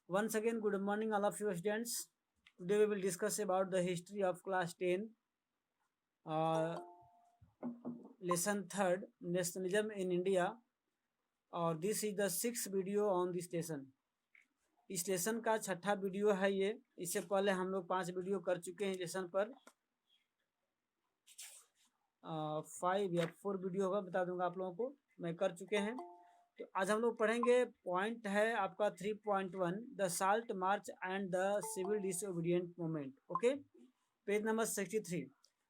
Once again, good morning, all of you students. Today we will discuss about the history of class 10, lesson third, nationalism in India. और this is the sixth video on this lesson. इस lesson का छठा video है ये. इससे पहले हम लोग 5 वीडियो कर चुके हैं लेसन पर. 5 या 4 वीडियो होगा, बता दूंगा आप लोगों को, मैं कर चुके हैं. तो आज हम लोग पढ़ेंगे. पॉइंट है आपका 3.1, the salt march and the civil disobedient movement. Okay, page number 63.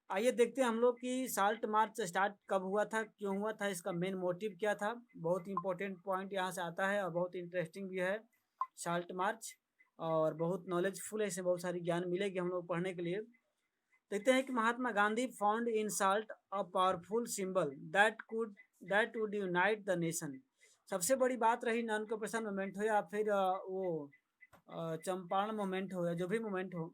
आइए देखते हैं हम लोग कि साल्ट मार्च स्टार्ट कब हुआ था, क्यों हुआ था, इसका मेन मोटिव क्या था. बहुत इंपॉर्टेंट पॉइंट यहाँ से आता है और बहुत इंटरेस्टिंग भी है साल्ट मार्च, और बहुत नॉलेजफुल है. इससे बहुत सारी ज्ञान मिलेगी हम लोग पढ़ने के लिए. देखते हैं कि Mahatma Gandhi found in salt a powerful symbol that would unite the nation. सबसे बड़ी बात रही नॉन कॉपरेशन मूवमेंट हो या फिर वो चंपारण मूवमेंट हो या जो भी मूवमेंट हो,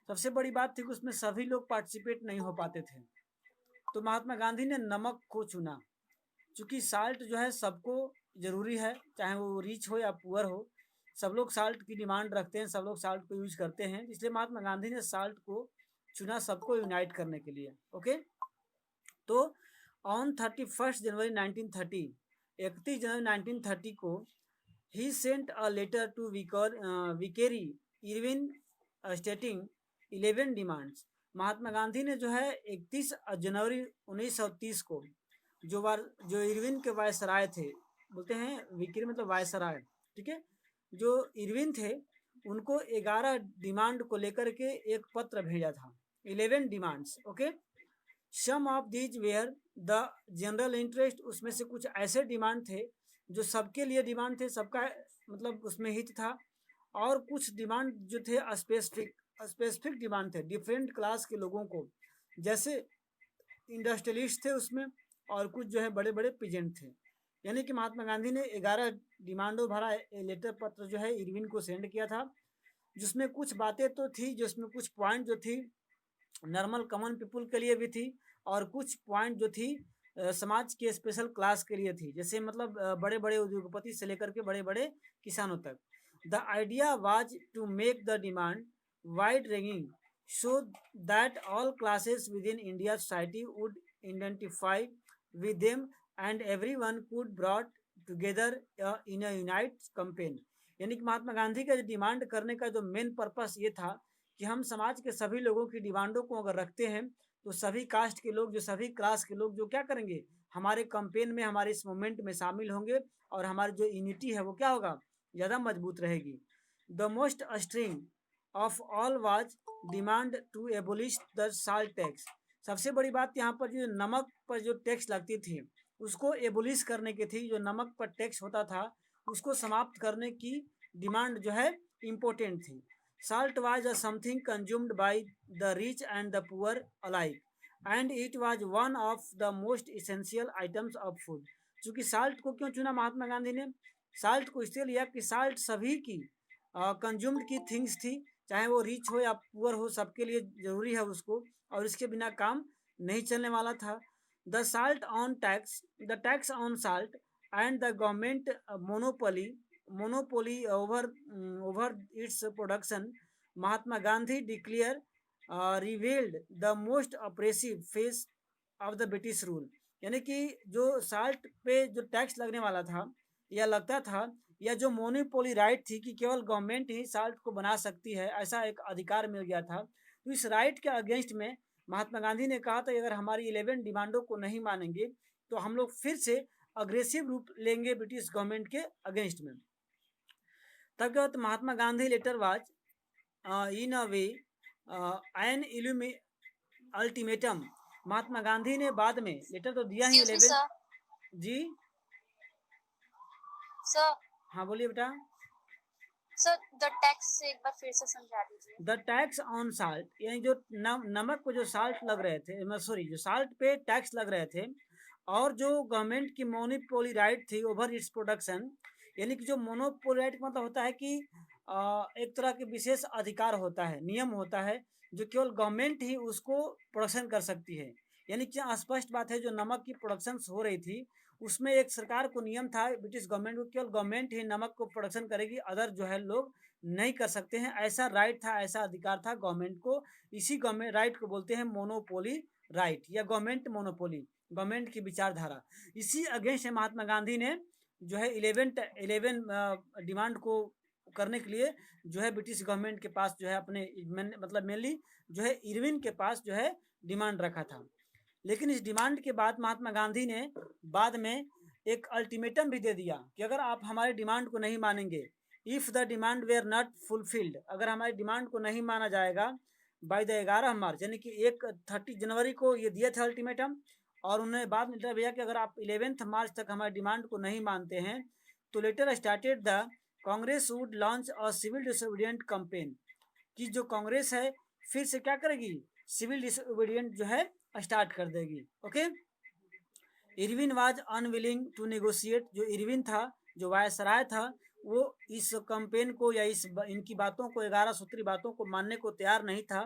सबसे बड़ी बात थी कि उसमें सभी लोग पार्टिसिपेट नहीं हो पाते थे. तो महात्मा गांधी ने नमक को चुना. चूंकि साल्ट जो है सबको जरूरी है, चाहे वो रिच हो या पुअर हो, सब लोग साल्ट की डिमांड रखते हैं, सब लोग साल्ट को यूज करते हैं. इसलिए महात्मा गांधी ने साल्ट को चुना सबको यूनाइट करने के लिए. ओके, तो ऑन 31 जनवरी 1930, 31 जनवरी 1930 को ही sent a letter to viceroy Irwin stating 11 demands. Mahatma Gandhi ने जो है 31 जनवरी 1930 को जो इरविन के वायसराय थे, बोलते हैं विकेरी मतलब वायसराय, ठीक है, जो इरविन थे उनको 11 डिमांड को लेकर के एक पत्र भेजा था. 11 demands. Okay, some of these were the general interest. उसमें से कुछ ऐसे डिमांड थे जो सबके लिए डिमांड थे, सबका मतलब उसमें हित था. और कुछ डिमांड जो थे स्पेसिफिक डिमांड थे डिफरेंट क्लास के लोगों को, जैसे इंडस्ट्रियलिस्ट थे उसमें, और कुछ जो है बड़े बड़े पीजेंट थे. यानी कि महात्मा गांधी ने 11 डिमांडों भरा लेटर पत्र जो है इरविन को सेंड किया था, जिसमें कुछ बातें तो थी, जिसमें कुछ पॉइंट जो थी नॉर्मल कॉमन पीपुल के लिए भी थी, और कुछ पॉइंट जो थी समाज के स्पेशल क्लास के लिए थी, जैसे मतलब बड़े बड़े उद्योगपति से लेकर के बड़े बड़े किसानों तक. The idea was to make the demand wide ranging so that all classes within India's society would identify with them and everyone could brought together in a unite campaign. यानी कि महात्मा गांधी का जो डिमांड करने का जो मेन पर्पस ये था कि हम समाज के सभी लोगों की डिमांडों को अगर रखते हैं तो सभी कास्ट के लोग, जो सभी क्लास के लोग जो क्या करेंगे, हमारे कैंपेन में, हमारे इस मूवमेंट में शामिल होंगे, और हमारी जो यूनिटी है वो क्या होगा, ज़्यादा मजबूत रहेगी. The most string of all was demand to abolish the salt tax. सबसे बड़ी बात यहाँ पर जो नमक पर जो टैक्स लगती थी उसको एबोलिश करने की थी. जो नमक पर टैक्स होता था उसको समाप्त करने की डिमांड जो है इम्पोर्टेंट थी. Salt was a something consumed by the rich and the poor alike, and it was one of the most essential items of food. चूंकि साल्ट को क्यों चुना महात्मा गांधी ने, साल्ट को इसलिए लिया कि साल्ट सभी की कंज्यूम्ड की थिंग्स थी, चाहे वो रिच हो या पुअर हो, सबके लिए जरूरी है उसको, और इसके बिना काम नहीं चलने वाला था. The salt on tax, the tax on salt and the government monopoly over its production, Mahatma Gandhi declared revealed the most oppressive phase of the British rule. यानी कि जो साल्ट पे जो टैक्स लगने वाला था या लगता था, या जो मोनोपोली राइट थी कि केवल गवर्नमेंट ही साल्ट को बना सकती है, ऐसा एक अधिकार मिल गया था. तो इस राइट के अगेंस्ट में महात्मा गांधी ने कहा था अगर हमारी 11 डिमांडों को नहीं मानेंगे तो हम लोग फिर से अग्रेसिव रूप लेंगे ब्रिटिश गवर्नमेंट के अगेंस्ट में. तब क्या होता, Mahatma Gandhi letter was in a way an ultimatum. Mahatma Gandhi ने बाद में लेटर तो दिया ही 11. जी सर. हाँ बोलिए बेटा. सर द टैक्स से एक बार फिर से समझा दीजिए. द टैक्स ऑन साल्ट, यानी जो नमक को जो साल्ट लग रहे थे, सॉरी जो साल्ट पे टैक्स लग रहे थे, और जो गवर्नमेंट की मोनोपोली राइट थी ओवर इट्स प्रोडक्शन. यानी कि जो मोनोपोली राइट मतलब होता है कि एक तरह के विशेष अधिकार होता है, नियम होता है जो केवल गवर्नमेंट ही उसको प्रोडक्शन कर सकती है. यानी कि स्पष्ट बात है जो नमक की प्रोडक्शन हो रही थी उसमें एक सरकार को नियम था, ब्रिटिश गवर्नमेंट को, केवल गवर्नमेंट ही नमक को प्रोडक्शन करेगी, अदर जो है लोग नहीं कर सकते हैं। ऐसा राइट था, ऐसा अधिकार था गवर्नमेंट को। इसी गवर्नमेंट राइट को बोलते हैं मोनोपोली राइट या गवर्नमेंट मोनोपोली, गवर्नमेंट की विचारधारा। इसी अगेंस्ट महात्मा गांधी ने जो है 11 डिमांड को करने के लिए जो है ब्रिटिश गवर्नमेंट के पास जो है अपने मतलब मेनली जो है इरविन के पास जो है डिमांड रखा था। लेकिन इस डिमांड के बाद महात्मा गांधी ने बाद में एक अल्टीमेटम भी दे दिया कि अगर आप हमारे डिमांड को नहीं मानेंगे, if the demand were not fulfilled, अगर हमारी डिमांड को नहीं माना जाएगा बाय द 11 मार्च, यानी कि 30 जनवरी को ये दिया था अल्टीमेटम, और उन्होंने बाद में भैया कि अगर आप 11 मार्च तक हमारी डिमांड को नहीं मानते हैं तो letter started the Congress would launch a civil disobedient campaign, कि जो कांग्रेस है फिर से क्या करेगी, सिविल डिसोबीडियंट जो है स्टार्ट कर देगी। Okay, Irwin was unwilling to negotiate, जो इरविन था, जो वायसराय था, वो इस कैंपेन को या इनकी बातों को, 11 सूत्री बातों को मानने को तैयार नहीं था।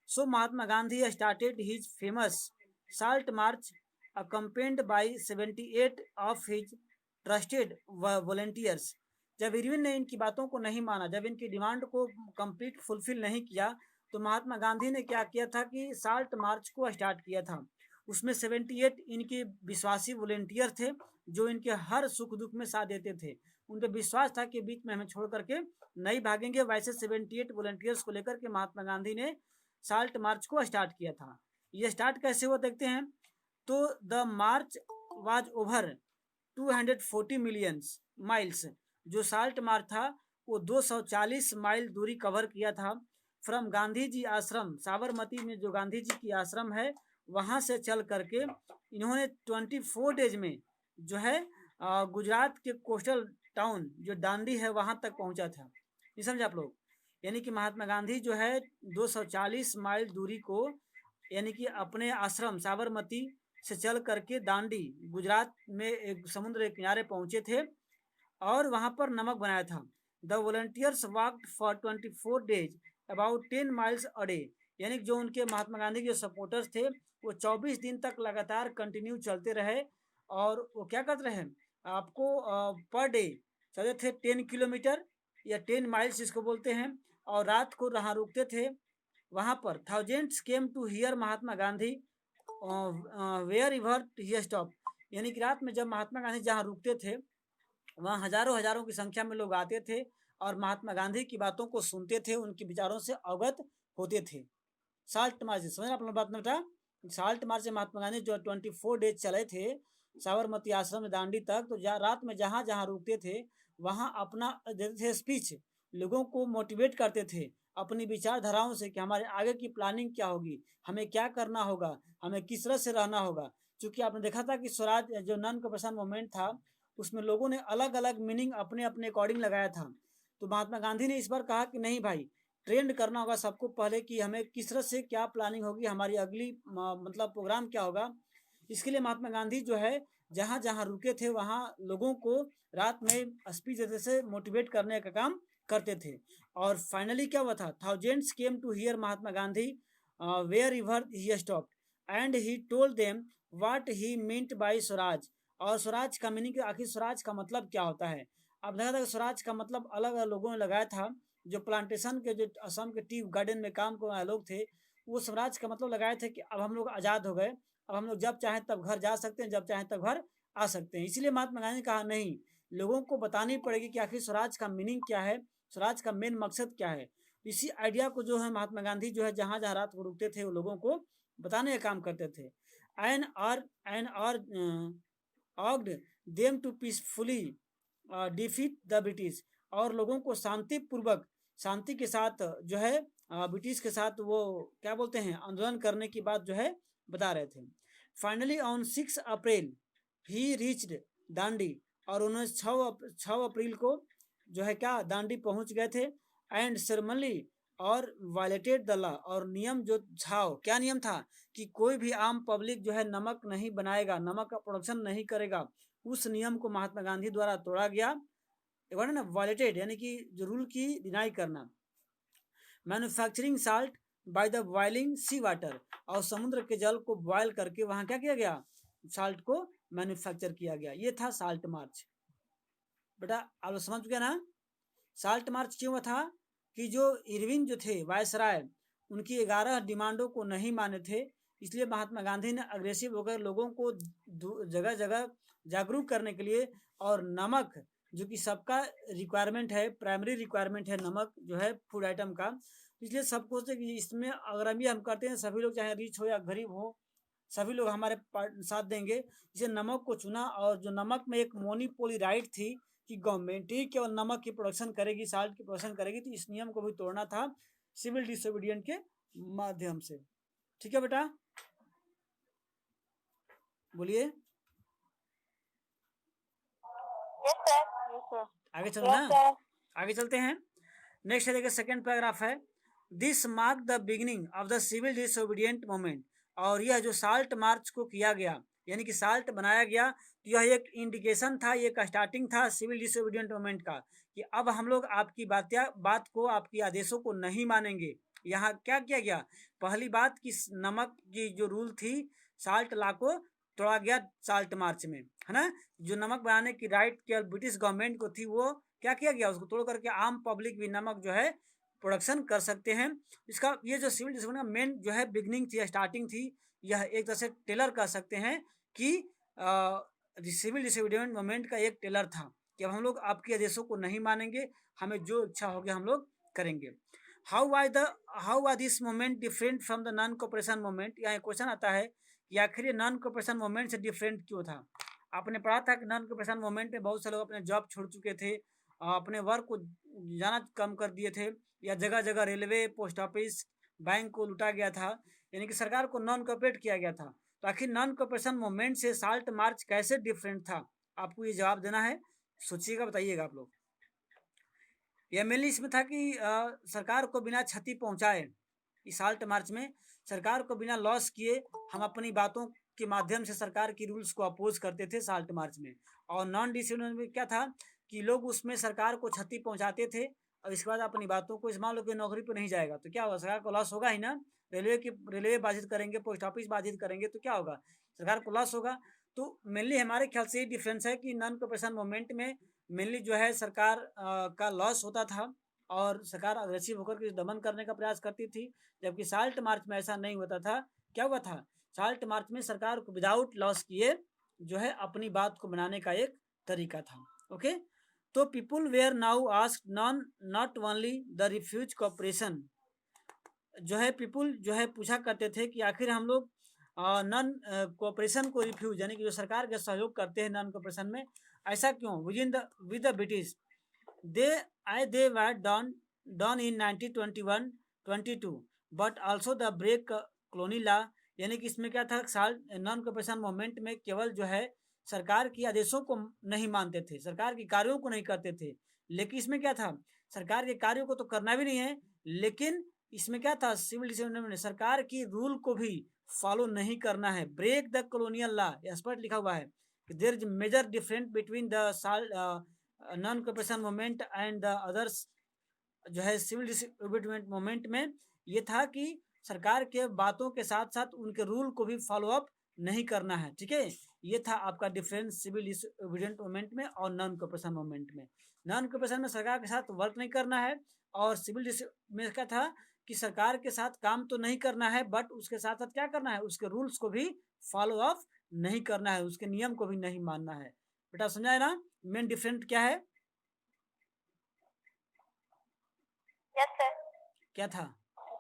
So Mahatma Gandhi started his famous salt march accompanied by 78 of his trusted volunteers. जब इरविन ने इनकी बातों को नहीं माना, जब इनकी डिमांड को कंप्लीट फुलफिल नहीं किया, तो महात्मा गांधी ने क्या किया था कि साल्ट मार्च को स्टार्ट किया था। उसमें 78 इनके विश्वासी वॉलेंटियर थे जो इनके हर सुख दुख में साथ देते थे। उनका विश्वास था कि बीच में हमें छोड़ करके नहीं भागेंगे। वैसे 78 वॉलेंटियर्स को लेकर के महात्मा गांधी ने साल्ट मार्च को स्टार्ट किया था। ये स्टार्ट कैसे हुआ देखते हैं। तो the March was over 240 million miles, जो साल्ट मार्च था वो 240 माइल दूरी कवर किया था। फ्रॉम गांधी जी आश्रम, साबरमती में जो गांधी जी की आश्रम है वहाँ से चल करके इन्होंने 24 डेज में जो है गुजरात के कोस्टल टाउन जो दांडी है वहाँ तक पहुँचा था। ये समझे आप लोग, यानी कि महात्मा गांधी जो है 240 माइल दूरी को यानी कि अपने आश्रम साबरमती से चल करके दांडी गुजरात में एक समुद्र के किनारे पहुँचे थे और वहाँ पर नमक बनाया था। The volunteers walked for 24 days about 10 miles a day, यानी जो उनके महात्मा गांधी के सपोर्टर्स थे वो 24 दिन तक लगातार कंटिन्यू चलते रहे और वो क्या करते रहे, आपको पर डे चलते थे 10 किलोमीटर या 10 माइल्स जिसको बोलते हैं, और रात को वहाँ रुकते थे। वहाँ पर thousands came to hear Mahatma Gandhi wherever he stop, यानी कि रात में जब महात्मा गांधी जहाँ रुकते थे वहाँ हजारों हजारों की संख्या में लोग आते थे और महात्मा गांधी की बातों को सुनते थे, उनके विचारों से अवगत होते थे। साल्ट मार्च समझ आप लोग बात में बेटा, साल्ट मार्च से महात्मा गांधी जो 24 डेज चले थे साबरमती आश्रम में दांडी तक, तो रात में जहाँ जहाँ रुकते थे वहाँ अपना देते थे स्पीच, लोगों को मोटिवेट करते थे अपनी विचारधाराओं से कि हमारे आगे की प्लानिंग क्या होगी, हमें क्या करना होगा, हमें किस तरह से रहना होगा। क्योंकि आपने देखा था कि स्वराज जो नॉन कॉपरेशन मूवमेंट था उसमें लोगों ने अलग अलग मीनिंग अपने अपने अकॉर्डिंग लगाया था। तो महात्मा गांधी ने इस बार कहा कि नहीं भाई, ट्रेंड करना होगा सबको पहले कि हमें किस तरह से क्या प्लानिंग होगी, हमारी अगली मतलब प्रोग्राम क्या होगा। इसके लिए महात्मा गांधी जो है जहाँ जहाँ रुके थे वहाँ लोगों को रात में स्पीच देते से मोटिवेट करने का काम करते थे। और फाइनली क्या हुआ था, thousands came to hear Mahatma Gandhi wherever he stopped and he told them what he meant by swaraj. और स्वराज का मीनिंग, आखिर स्वराज का मतलब क्या होता है। अब देखा था कि स्वराज का मतलब अलग अलग लोगों ने लगाया था। जो प्लांटेशन के जो असम के टी गार्डन में काम करने वाले लोग थे वो स्वराज का मतलब लगाए थे कि अब हम लोग आज़ाद हो गए, अब हम लोग जब चाहें तब घर जा सकते हैं, जब चाहें तब घर आ सकते हैं। इसीलिए महात्मा गांधी ने कहा नहीं, लोगों को बतानी पड़ेगी कि आखिर स्वराज का मीनिंग क्या है, स्वराज का मेन मकसद क्या है। इसी आइडिया को जो है महात्मा गांधी जो है जहाँ जहाँ रात को रुकते थे वो लोगों को बताने का काम करते थे। And urged them to peacefully defeat the British, और लोगों को शांति के साथ जो है ब्रिटिश के साथ वो क्या बोलते हैं आंदोलन करने की बात जो है बता रहे थे। Finally on 6 April he reached Dandi, और उन्होंने 6 अप्रैल को जो है क्या दांडी पहुंच गए थे। एंड सेरेमनी और वायलेटेड द लॉ, और नियम जो क्या नियम था कि कोई भी आम पब्लिक जो है नमक नहीं बनाएगा, नमक का प्रोडक्शन नहीं करेगा, उस नियम को महात्मा गांधी द्वारा तोड़ा गया। एक बार ना वायलेटेड यानी कि जो रूल की डिनाई करना। Manufacturing salt by the boiling sea water, और समुद्र के जल को बॉयल करके वहाँ क्या किया गया, साल्ट को मैन्युफैक्चर किया गया। ये था साल्ट मार्च। बेटा आप लोग समझ गए ना? साल्ट मार्च क्यों हुआ था कि जो इरविन जो थे वायसराय, उनकी 11 डिमांडों को नहीं माने थे, इसलिए महात्मा गांधी ने अग्रेसिव होकर लोगों को जगह जगह जागरूक करने के लिए, और नमक जो कि सबका रिक्वायरमेंट है, प्राइमरी रिक्वायरमेंट है नमक जो है फूड आइटम का, इसलिए सबको से इसमें अगर हम करते हैं, सभी लोग चाहे रिच हो या गरीब हो, सभी लोग हमारे साथ देंगे, इसे नमक को चुना। और जो नमक में एक मोनीपोली राइट थी कि गवर्नमेंट ही केवल नमक की प्रोडक्शन करेगी, साल्ट की प्रोडक्शन करेगी, तो इस नियम को भी तोड़ना था सिविल डिसोबीडियंट के माध्यम से। ठीक है बेटा, बोलिए। Yes sir. आगे चलो ना, आगे चलते हैं। नेक्स्ट है देखिए, सेकेंड पैराग्राफ है, this mark the beginning of the civil disobedient movement. और यह जो साल्ट मार्च को किया गया, यानी कि साल्ट बनाया गया, तो यह एक इंडिकेशन था, एक स्टार्टिंग था सिविल डिसोबीडियंट मूवमेंट का, कि अब हम लोग आपकी बात को, आपकी आदेशों को नहीं मानेंगे। यहाँ क्या किया गया? पहली बात कि नमक की जो रूल थी, साल्ट लॉ को तोड़ा गया साल्ट मार्च में, है ना। जो नमक बनाने की राइट केवल ब्रिटिश गवर्नमेंट को थी, वो क्या किया गया? उसको तोड़ करके आम पब्लिक भी नमक जो है प्रोडक्शन कर सकते हैं। इसका ये जो सिविल डिसोबीडियंट मेन जो है बिगनिंग थी, स्टार्टिंग थी, यह एक तरह से टेलर कह सकते हैं कि सिविल डिसोबीडियंट मूवमेंट का एक टेलर था कि अब हम लोग आपके आदेशों को नहीं मानेंगे, हमें जो इच्छा होगी हम लोग करेंगे। How was this movement different from the non cooperation movement? यहाँ क्वेश्चन आता है कि आखिर ये नॉन कोऑपरेशन मूवमेंट से डिफरेंट क्यों था? आपने पढ़ा था कि नॉन कोऑपरेशन मूवमेंट में बहुत से लोग अपने जॉब छोड़ चुके थे, अपने वर्क को जाना कम कर दिए थे, या जगह जगह रेलवे, पोस्ट ऑफिस, बैंक को लूटा गया था, यानी कि सरकार को नॉन कोऑपरेट किया गया था। तो आखिर नॉन कोऑपरेशन मूवमेंट से साल्ट मार्च कैसे डिफरेंट था? आपको ये जवाब देना है, सोचिएगा, बताइएगा आप लोग। यह मेनली इसमें था कि सरकार को बिना क्षति पहुंचाए, इस साल्ट मार्च में सरकार को बिना लॉस किए हम अपनी बातों के माध्यम से सरकार की रूल्स को अपोज करते थे साल्ट मार्च में। और नॉन डिसिप्लिन में क्या था कि लोग उसमें सरकार को क्षति पहुंचाते थे, और इसके बाद अपनी बातों को, मान लो कि नौकरी पर नहीं जाएगा तो क्या होगा? सरकार को लॉस होगा ही ना। रेलवे बाधित करेंगे, पोस्ट ऑफिस बाधित करेंगे, तो क्या होगा? सरकार को लॉस होगा। तो मेनली हमारे ख्याल से ये डिफरेंस है कि नॉन कोऑपरेशन मूवमेंट में मेनली जो है सरकार का लॉस होता था, और सरकार अग्रेसिव होकर के दमन करने का प्रयास करती थी, जबकि साल्ट मार्च में ऐसा नहीं होता था। क्या हुआ था? साल्ट मार्च में सरकार को विदाउट लॉस किए जो है अपनी बात को बनाने का एक तरीका था। ओके, तो people were now asked not only the refuse cooperation, जो है पीपुल जो है पूछा करते थे कि आखिर हम लोग नॉन कोऑपरेशन को रिफ्यूज, यानी कि जो सरकार के सहयोग करते हैं नॉन कोऑपरेशन में, ऐसा क्यों? With the British they were done in 1921-22 but also the break colony law, यानी कि इसमें क्या था? नॉन कोऑपरेशन मूवमेंट में केवल जो है सरकार के आदेशों को नहीं मानते थे, सरकार के कार्यों को नहीं करते थे, लेकिन इसमें क्या था? सरकार के कार्यों को तो करना भी नहीं है, लेकिन इसमें क्या था? सिविल डिसोबीडियंट में सरकार की रूल को भी फॉलो नहीं करना है। ब्रेक द कॉलोनियल लॉ, स्पष्ट लिखा हुआ है कि there is major difference between the non cooperation movement and the others. जो है सिविल डिसोबीडियंट मूवमेंट में ये था कि सरकार के बातों के साथ साथ उनके रूल को भी फॉलो अप नहीं करना है। ठीक है, ये था आपका डिफरेंस सिविल डिसोबीडियंट मूवमेंट में और नॉन कोऑपरेशन मूवमेंट में। नॉन कोऑपरेशन में सरकार के साथ वर्क नहीं करना है, और सिविल में क्या था कि सरकार के साथ काम तो नहीं करना है, बट उसके साथ साथ क्या करना है? उसके रूल्स को भी फॉलो अप नहीं करना है, उसके नियम को भी नहीं मानना है। बेटा समझाए ना मेन डिफरेंट क्या है? Yes sir. क्या था?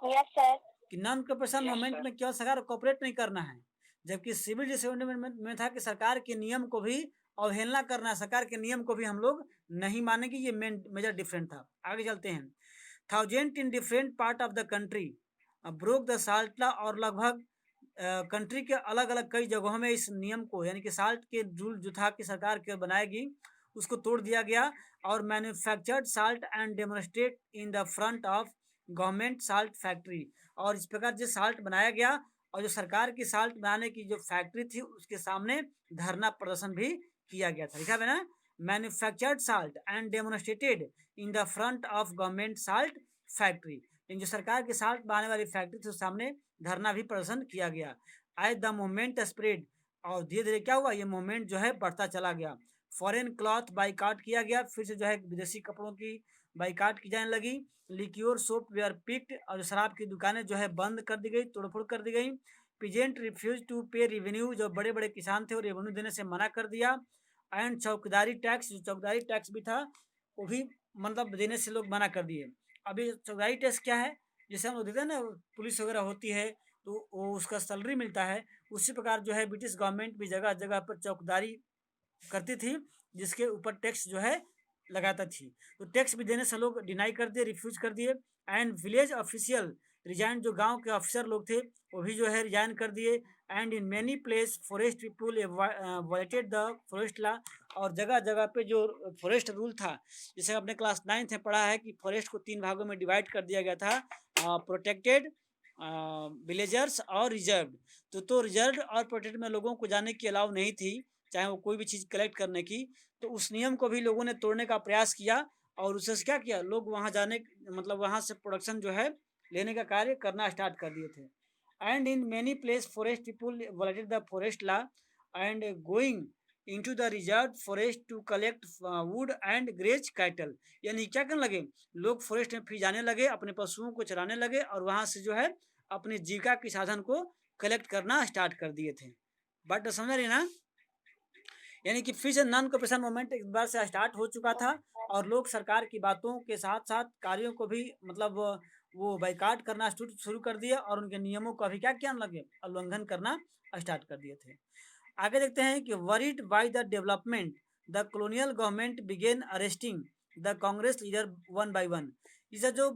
Yes sir. कि नॉन कोऑपरेशन मूवमेंट में केवल सरकार कोऑपरेट नहीं करना है, जबकि सिविल डिसोबीडियंट में था कि सरकार के नियम को भी अवहेलना करना है, सरकार के नियम को भी हम लोग नहीं मानेंगे। ये मेजर डिफरेंट था। आगे चलते हैं। Thousand in different part of the country broke the salt law, और लगभग कंट्री के अलग अलग कई जगहों में इस नियम को, यानी कि साल्ट के रूल जो था कि सरकार के बनाएगी, उसको तोड़ दिया गया। और manufactured salt and demonstrate in the front of government salt factory, और इस प्रकार जो साल्ट बनाया गया, और जो सरकार की साल्ट बनाने की जो फैक्ट्री थी उसके सामने धरना प्रदर्शन भी किया गया था। लिखा है ना, manufactured salt and demonstrated in the front of government salt factory, जो सरकार की साल्ट बनाने वाली फैक्ट्री थी उस सामने धरना भी प्रदर्शन किया गया। एज द मूवमेंट स्प्रेड, और धीरे धीरे क्या हुआ, ये मूवमेंट जो है बढ़ता चला गया। फॉरेन क्लॉथ बाइकाट किया गया, फिर से जो है विदेशी कपड़ों की बाइकाट की जाने लगी। लिक्योर सोप वेयर पिक्ड, और शराब की दुकानें जो है बंद कर दी गई, तोड़फोड़ कर दी गई। पीजेंट रिफ्यूज टू पे रेवेन्यू, जो बड़े बड़े किसान थे वो रेवेन्यू देने से मना कर दिया। एंड चौकीदारी टैक्स, जो चौकीदारी टैक्स भी था वो भी मतलब देने से लोग मना कर दिए। अभी चौकीदारी टैक्स क्या है, जैसे हम लोग देते हैं ना, पुलिस वगैरह होती है तो वो उसका सैलरी मिलता है, उसी प्रकार जो है ब्रिटिश गवर्नमेंट भी जगह जगह पर चौकीदारी करती थी, जिसके ऊपर टैक्स जो है लगाता थी। तो टैक्स भी देने से लोग डिनाई कर दिए, रिफ्यूज कर दिए। एंड विलेज ऑफिशियल रिजाइन, जो गांव के ऑफिसर लोग थे वो भी जो है रिजाइन कर दिए। And in many place forest people violated the forest law, और जगह जगह पे जो फॉरेस्ट रूल था, जैसे आपने क्लास 9th में पढ़ा है कि फॉरेस्ट को 3 भागों में डिवाइड कर दिया गया था, प्रोटेक्टेड, विलेजर्स और रिजर्व। तो रिजर्व और प्रोटेक्टेड में लोगों को जाने की अलाउ नहीं थी, चाहे वो कोई भी चीज़ कलेक्ट करने की। तो उस नियम को भी लोगों ने तोड़ने का प्रयास किया, और उससे क्या किया, लोग वहाँ जाने मतलब वहाँ से प्रोडक्शन जो है लेने का कार्य करना स्टार्ट कर दिए थे। And in many place forest people violated the forest law and going into the reserve forest to collect wood and graze cattle. यानी क्या करने लगे, लोग फॉरेस्ट में फिर जाने लगे, अपने पशुओं को चराने लगे, और वहाँ से जो है अपनी जीविका के साधन को कलेक्ट करना स्टार्ट कर दिए थे। बट समझ रही ना, यानी कि फिर से नॉन कॉपरेशन मूवमेंट एक बार से स्टार्ट हो चुका था, और लोग सरकार की बातों के साथ साथ कार्यों को भी मतलब वो बाइकाट करना शुरू कर दिए, और उनके नियमों का भी क्या किया लगे, उल्लंघन करना स्टार्ट कर दिए थे। आगे देखते हैं कि worried by the development the colonial government began arresting the Congress leader one by one. इसे जो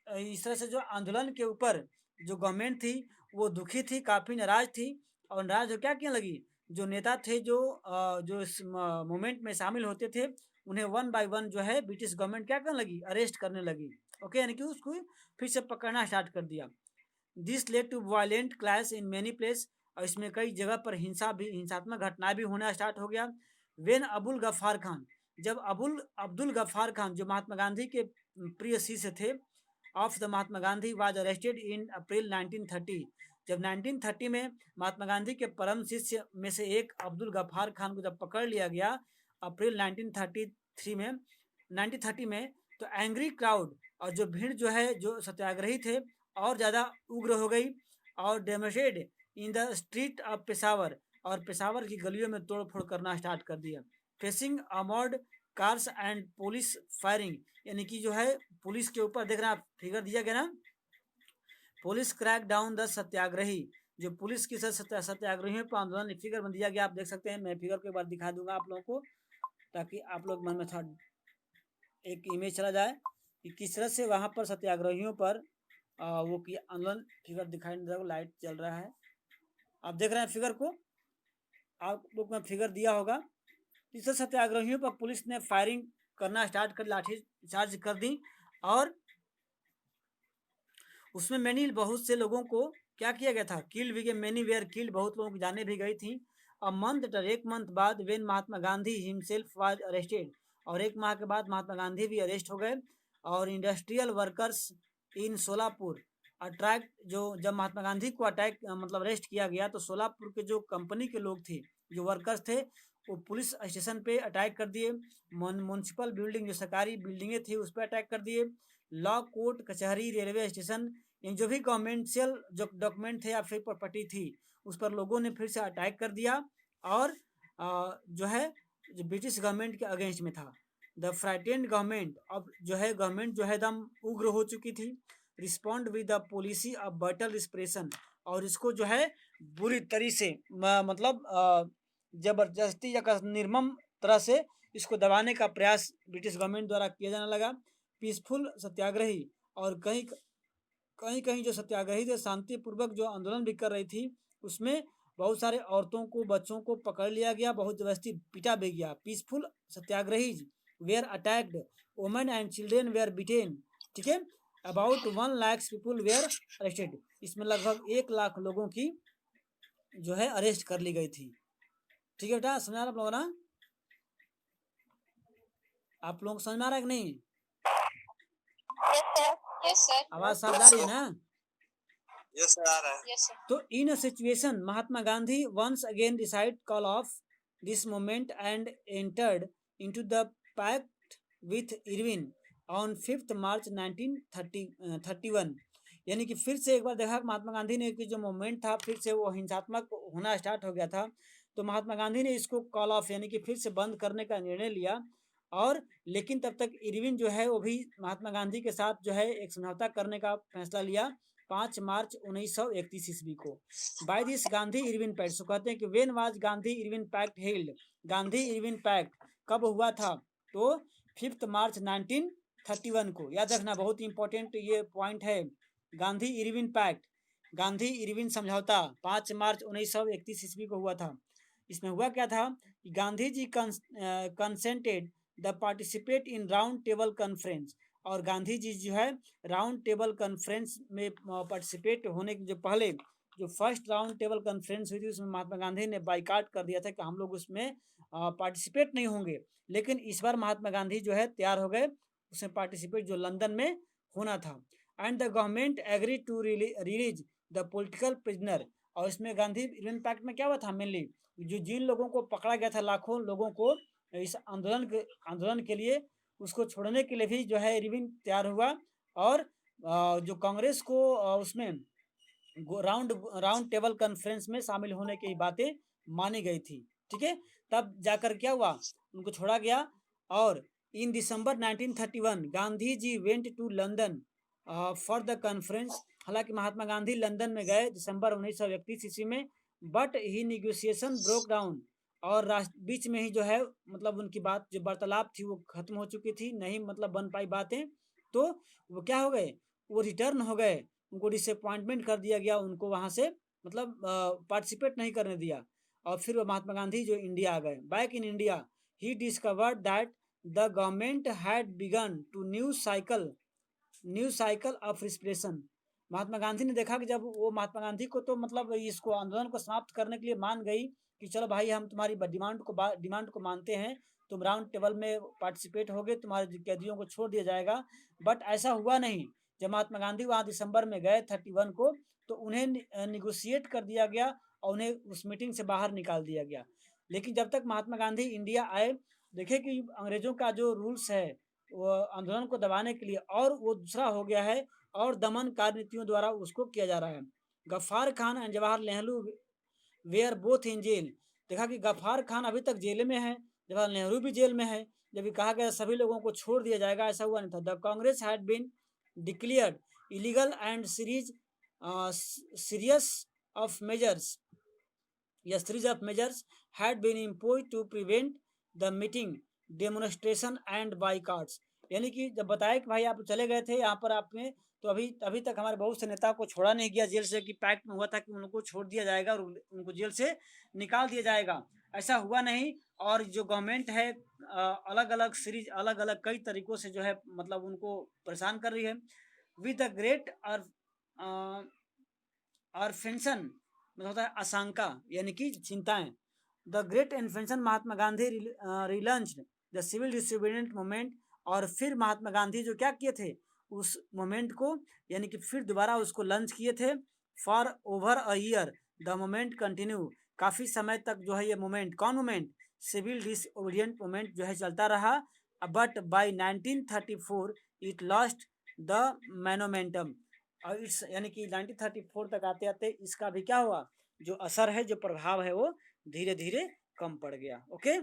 इस तरह से जो आंदोलन के ऊपर जो गवर्नमेंट थी वो दुखी थी, काफ़ी नाराज थी, और नाराज हो क्या कहने लगी, जो नेता थे जो इस मूवमेंट में शामिल होते थे, उन्हें वन बाय वन जो है ब्रिटिश गवर्नमेंट क्या करने लगी, अरेस्ट करने लगी। ओके, यानी कि उसको फिर से पकड़ना स्टार्ट कर दिया। This led to violent clash in many place, और इसमें कई जगह पर हिंसात्मक घटनाएं भी होना स्टार्ट हो गया। वेन अबुल गफ्फार खान, जब अब्दुल गफ्फार खान जो महात्मा गांधी के प्रिय शिष्य थे, of the Mahatma Gandhi was arrested in April 1930। जब 1930 में महात्मा गांधी के परम शिष्य में से एक अब्दुल गफ्फार खान को जब पकड़ लिया गया अप्रैल 1933 में 1930 में, तो एंग्री क्राउड, और जो भीड़ जो है जो सत्याग्रही थे और ज़्यादा उग्र हो गई, और demonstrate in the street of Peshawar, और पेशावर की गलियों में तोड़ फोड़ करना स्टार्ट कर दिया। Facing armoured cars and police firing, यानी कि जो है पुलिस के ऊपर देख रहे हैं आप, फिगर दिया गया ना, पुलिस क्रैक डाउन द सत्याग्रही, जो पुलिस की सत्याग्रहियों पर आंदोलन, फिगर में दिया गया, आप देख सकते हैं। मैं फिगर को एक बार दिखा दूंगा आप लोगों को, ताकि आप लोग मन में थोड़ा एक इमेज चला जाए कि किस तरह से वहाँ पर सत्याग्रहियों पर वो की आंदोलन। फिगर दिखाई नहीं दे रहा, लाइट चल रहा है, आप देख रहे हैं फिगर को, आप लोग में फिगर दिया होगा। इस सत्याग्रहियों पर पुलिस ने फायरिंग करना स्टार्ट कर, लाठी चार्ज कर दी, और उसमें मैनी बहुत से लोगों को क्या किया गया था, किल्ड भी गए, मैनी वेयर किल्ड, बहुत लोगों की जाने भी गई थी। अ मंथ, एक मंथ बाद, when Mahatma Gandhi himself was arrested, और एक माह के बाद महात्मा गांधी भी अरेस्ट हो गए। और industrial workers in Solapur attack, जो जब महात्मा गांधी को अटैक मतलब अरेस्ट किया गया, तो सोलापुर के जो कंपनी के लोग थे, जो वर्कर्स थे, वो पुलिस स्टेशन पे अटैक कर दिए। म्यूनसिपल बिल्डिंग, जो सरकारी बिल्डिंगें थी, उस पर अटैक कर दिए। लॉ कोर्ट, कचहरी, रेलवे स्टेशन, इन जो भी गवर्नमेंशियल जो डॉक्यूमेंट थे या फिर प्रॉपर्टी थी, उस पर लोगों ने फिर से अटैक कर दिया, और जो है जो ब्रिटिश गवर्नमेंट के अगेंस्ट में था। द फ्राइटेंड गवर्नमेंट, अब जो है गवर्नमेंट जो है एकदम उग्र हो चुकी थी। Respond with the policy of बटल रिस्प्रेशन, और इसको जो है बुरी तरीके से मतलब जबरदस्ती या निर्मम तरह से इसको दबाने का प्रयास ब्रिटिश गवर्नमेंट द्वारा किया जाने लगा। पीसफुल सत्याग्रही, और कहीं कहीं कहीं जो सत्याग्रही थे शांतिपूर्वक जो आंदोलन भी कर रही थी, उसमें बहुत सारे औरतों को, बच्चों को पकड़ लिया गया, बहुत जबरदस्ती पीटा भी गया। Peaceful satyagrahi were attacked, women and children were beaten, ठीक है। About 1 lakh people were arrested, इसमें लगभग 1 लाख लोगों की जो है अरेस्ट कर ली गई थी। ठीक है बेटा, समझ आ रहा आप लोगों ना, आप लोग समझ में आ रहा है कि नहीं? Yes sir. आवाज साफ जा रही है ना? यस सर, आ रहा है। Yes, sir. तो in a situation Mahatma Gandhi once again decide call off this movement and entered into the pact with Irwin on 5 March 1931। यानी कि फिर से एक बार देखा महात्मा गांधी ने कि जो मूवमेंट था फिर से वो हिंसात्मक होना स्टार्ट हो गया था, तो महात्मा गांधी ने इसको कॉल ऑफ यानी कि फिर से बंद करने का निर्णय लिया। और लेकिन तब तक इरविन जो है वो भी महात्मा गांधी के साथ जो है एक समझौता करने का फैसला लिया 5 मार्च 1931 ईस्वी को। By this Gandhi Irwin pact, so कहते हैं कि when was Gandhi Irwin pact held, Gandhi Irwin pact कब हुआ था, तो 5 मार्च 1931 को। याद रखना, बहुत इंपॉर्टेंट ये पॉइंट है। Gandhi Irwin pact, Gandhi Irwin समझौता 5 मार्च 1931 ईस्वी को हुआ था। इसमें हुआ क्या था, Gandhi ji consented the participate in round table conference, और गांधी जी जो है राउंड टेबल कॉन्फ्रेंस में पार्टिसिपेट होने के जो पहले जो फर्स्ट राउंड टेबल कॉन्फ्रेंस हुई थी उसमें महात्मा गांधी ने बाइकाट कर दिया था कि हम लोग उसमें पार्टिसिपेट नहीं होंगे। लेकिन इस बार महात्मा गांधी जो है तैयार हो गए उसमें पार्टिसिपेट, जो लंदन में होना था। And the government agree to release the political prisoner, और इसमें गांधी इरविन पैक्ट में क्या हुआ था, मेनली जो जिन लोगों को पकड़ा गया था, लाखों लोगों को इस आंदोलन के लिए, उसको छोड़ने के लिए भी जो है इरविन तैयार हुआ। और जो कांग्रेस को उसमें राउंड टेबल कॉन्फ्रेंस में शामिल होने की बातें मानी गई थी। ठीक है, तब जाकर क्या हुआ, उनको छोड़ा गया। और in December 1931 Gandhi ji went to London for the conference, हालांकि महात्मा गांधी लंदन में गए दिसंबर 1931 ईस्वी में, but he negotiation broke down, और बीच में ही जो है मतलब उनकी बात जो वार्तालाप थी वो खत्म हो चुकी थी, नहीं मतलब बन पाई बातें, तो वो क्या हो गए, वो रिटर्न हो गए, उनको डिसअपॉइंटमेंट कर दिया गया, उनको वहाँ से मतलब पार्टिसिपेट नहीं करने दिया। और फिर वो महात्मा गांधी जो इंडिया आ गए, back in India he discovered that the government had begun to new cycle of repression. Mahatma Gandhi ने देखा कि जब वो महात्मा गांधी को तो मतलब इसको आंदोलन को समाप्त करने के लिए मान गई कि चलो भाई हम तुम्हारी डिमांड को मानते हैं, तुम राउंड टेबल में पार्टिसिपेट होगे, तुम्हारे कैदियों को छोड़ दिया जाएगा। बट ऐसा हुआ नहीं। जब महात्मा गांधी वहाँ दिसंबर में गए 31 को, तो उन्हें निगोशिएट कर दिया गया और उन्हें उस मीटिंग से बाहर निकाल दिया गया। लेकिन जब तक महात्मा गांधी इंडिया आए, देखे कि अंग्रेजों का जो रूल्स है वो आंदोलन को दबाने के लिए और वो दूसरा हो गया है, और दमन कार्य नीतियों द्वारा उसको किया जा रहा है। Gaffar Khan and Jawahar Nehru were both in jail, देखा कि गफ्फार खान अभी तक जेल में है, जवाहर नेहरू भी जेल में है। जब कहा गया सभी लोगों को छोड़ दिया जाएगा, ऐसा हुआ नहीं था। The Congress had been declared illegal and series of measures had been imposed to prevent the meeting, demonstration and boycotts। यानी कि जब बताया कि भाई आप चले गए थे यहाँ पर आपने, तो अभी तक हमारे बहुत से नेता को छोड़ा नहीं गया जेल से, कि पैक्ट में हुआ था कि उनको छोड़ दिया जाएगा और उनको जेल से निकाल दिया जाएगा, ऐसा हुआ नहीं। और जो गवर्नमेंट है अलग अलग कई तरीकों से जो है मतलब उनको परेशान कर रही है। विद द ग्रेट और फेंशन मतलब होता है आशंका यानी कि चिंताएं। The great intention Mahatma Gandhi relaunched the civil disobedient movement, और फिर महात्मा गांधी जो क्या किए थे उस मूवमेंट को, यानी कि फिर दोबारा उसको लंच किए थे। For over a year the movement continue, काफ़ी समय तक जो है ये मूवमेंट, कौन मूवमेंट, सिविल डिसोबीडिएंट मूवमेंट जो है चलता रहा। But by 1934 it lost the momentum, और इस यानी कि 1934 तक आते आते इसका भी क्या हुआ, जो असर है जो प्रभाव है वो धीरे धीरे कम पड़ गया। ओके।